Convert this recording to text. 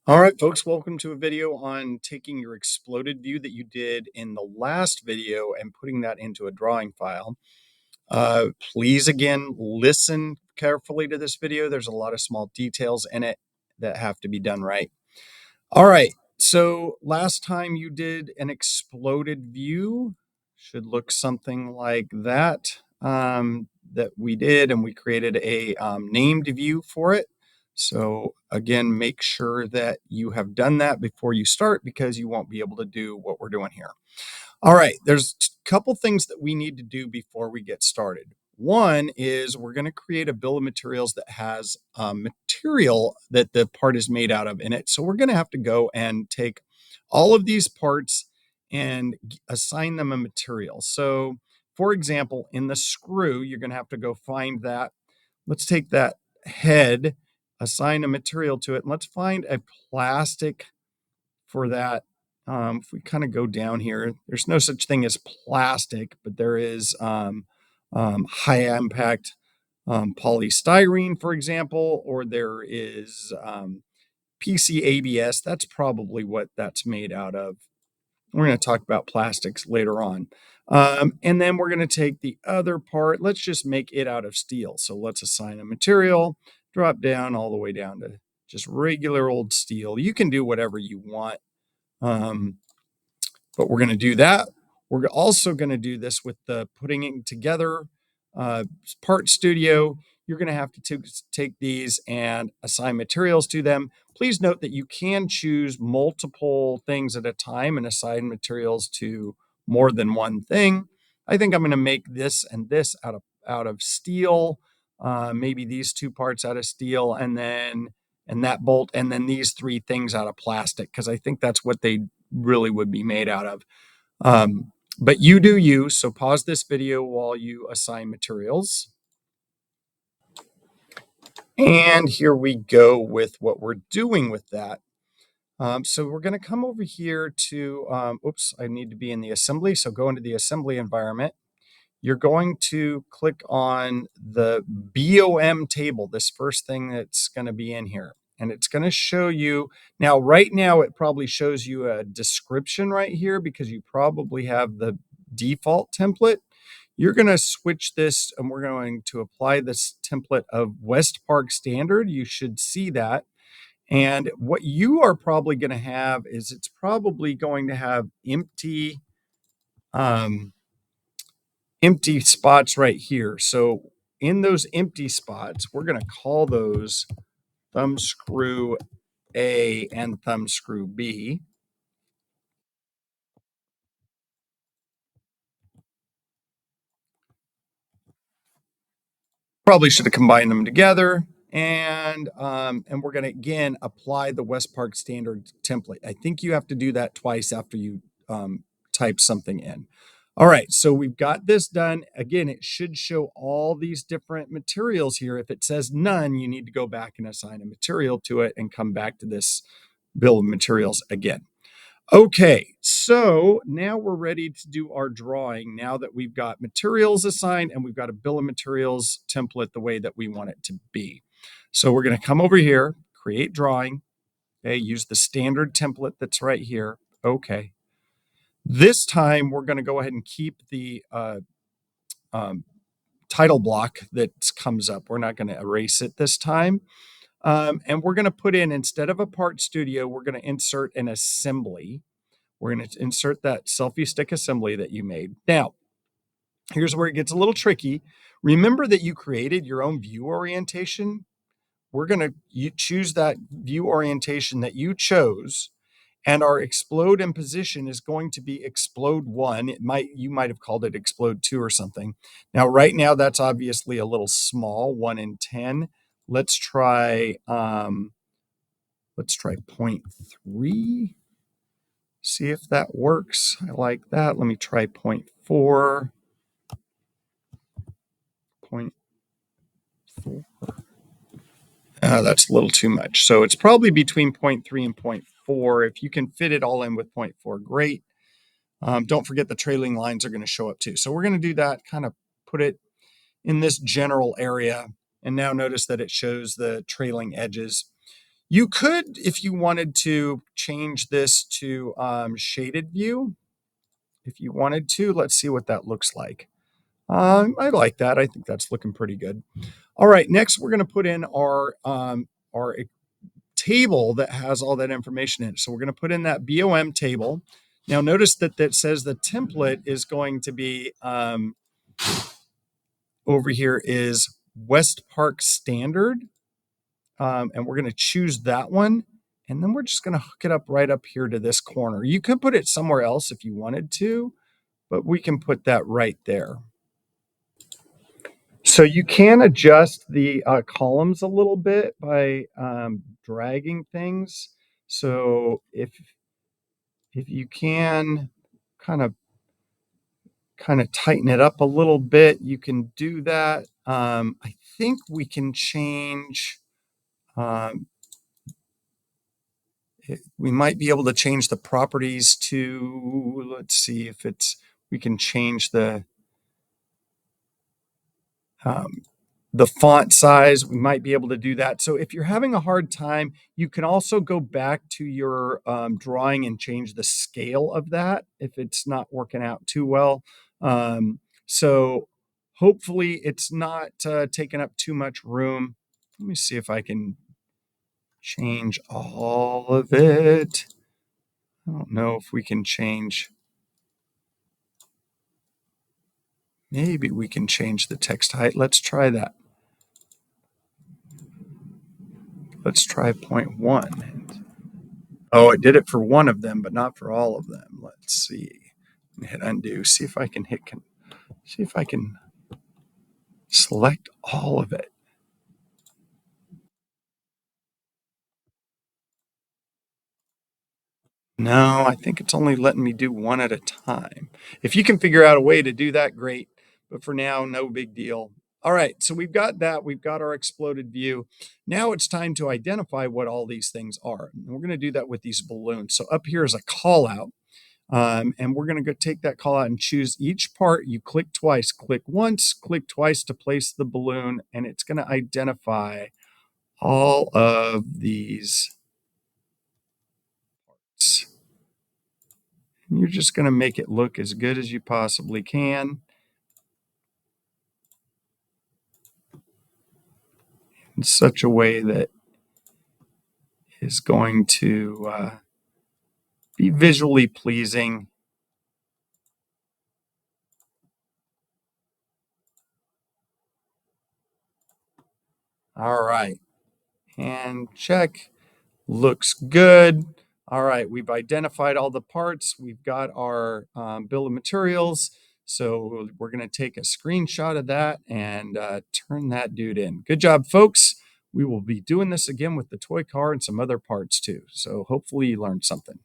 All right, folks, welcome to a video on taking your exploded view that you did in the last video and putting that into a drawing file. Please, again, listen carefully to this video. There's a lot of small details in it that have to be done right. All right, so last time you did an exploded view, should look something like that, that we did, and we created a named view for it. So again, make sure that you have done that before you start because you won't be able to do what we're doing here. All right, there's a couple things that we need to do before we get started. One is we're going to create a bill of materials that has material that the part is made out of in it. So we're going to have to go and take all of these parts and assign them a material. So, for example, in the screw, you're going to have to go find that. Let's take that head, assign a material to it, and let's find a plastic for that. If we kind of go down here, there's no such thing as plastic, but there is high impact polystyrene, for example, or there is PCABS. That's probably what that's made out of. We're going to talk about plastics later on. And then we're going to take the other part. Let's just make it out of steel. So let's assign a material, drop down all the way down to just regular old steel. You can do whatever you want. But we're going to do that. We're also going to do this with the putting it together part studio. You're going to have to take these and assign materials to them. Please note that you can choose multiple things at a time and assign materials to more than one thing. I think I'm going to make this and this out of steel, maybe these two parts out of steel, and that bolt, and then these three things out of plastic, because I think that's what they really would be made out of. But you do you, so pause this video while you assign materials. And here we go with what we're doing with that. So we're going to come over here to, oops, I need to be in the assembly. So go into the assembly environment. You're going to click on the BOM table, this first thing that's going to be in here. And it's going to show you, now right now it probably shows you a description right here because you probably have the default template. You're going to switch this and we're going to apply this template of West Park Standard. You should see that. And what you are probably going to have is it's probably going to have empty spots right here. So in those empty spots, we're going to call those thumb screw A and thumb screw B. Probably should have combined them together. And we're going to, again, apply the West Park Standard template. I think you have to do that twice after you type something in. All right, so we've got this done. Again, it should show all these different materials here. If it says none, you need to go back and assign a material to it and come back to this bill of materials again. Okay, so now we're ready to do our drawing now that we've got materials assigned and we've got a bill of materials template the way that we want it to be. So we're going to come over here, create drawing, okay, use the standard template that's right here. Okay. This time we're going to go ahead and keep the title block that comes up. We're not going to erase it this time. And we're going to put in, instead of a part studio, we're going to insert an assembly. We're going to insert that selfie stick assembly that you made. Now, here's where it gets a little tricky. Remember that you created your own view orientation. We're going to choose that view orientation that you chose, and our explode and position is going to be explode 1. You might have called it explode 2 or something. Now, right now, that's obviously a little small, 1 in 10. Let's try 0.3. See if that works. I like that. Let me try 0.4. 0.4. That's a little too much. So it's probably between 0.3 and 0.4. If you can fit it all in with 0.4, great. Don't forget the trailing lines are going to show up too. So we're going to do that, kind of put it in this general area. And now notice that it shows the trailing edges. You could, if you wanted to, change this to shaded view. If you wanted to, let's see what that looks like. I like that. I think that's looking pretty good. All right, next we're going to put in our table that has all that information in it. So we're going to put in that BOM table. Now notice that says the template is going to be over here is West Park Standard. And we're going to choose that one. And then we're just going to hook it up right up here to this corner. You could put it somewhere else if you wanted to, but we can put that right there. So you can adjust the columns a little bit by dragging things. So if you can kind of tighten it up a little bit, you can do that. I think we can change. We might be able to change the properties to. Let's see if we can change um, the font size. We might be able to do that. So if you're having a hard time, you can also go back to your drawing and change the scale of that if it's not working out too well. So hopefully it's not taking up too much room. Let me see if I can change all of it. I don't know if we can change. Maybe we can change the text height. Let's try that. Let's try 0.1. Oh, it did it for one of them, but not for all of them. Let's see. Hit undo. See if I can select all of it. No, I think it's only letting me do one at a time. If you can figure out a way to do that, great. But for now, no big deal. All right, so we've got that. We've got our exploded view. Now it's time to identify what all these things are. And we're going to do that with these balloons. So up here is a call out. And we're going to go take that call out and choose each part. You click twice, click once, click twice to place the balloon, and it's going to identify all of these parts. And you're just going to make it look as good as you possibly can. In such a way that is going to be visually pleasing. All right, and check. Looks good. All right, we've identified all the parts. We've got our bill of materials. So we're going to take a screenshot of that and turn that dude in. Good job, folks. We will be doing this again with the toy car and some other parts too. So hopefully you learned something.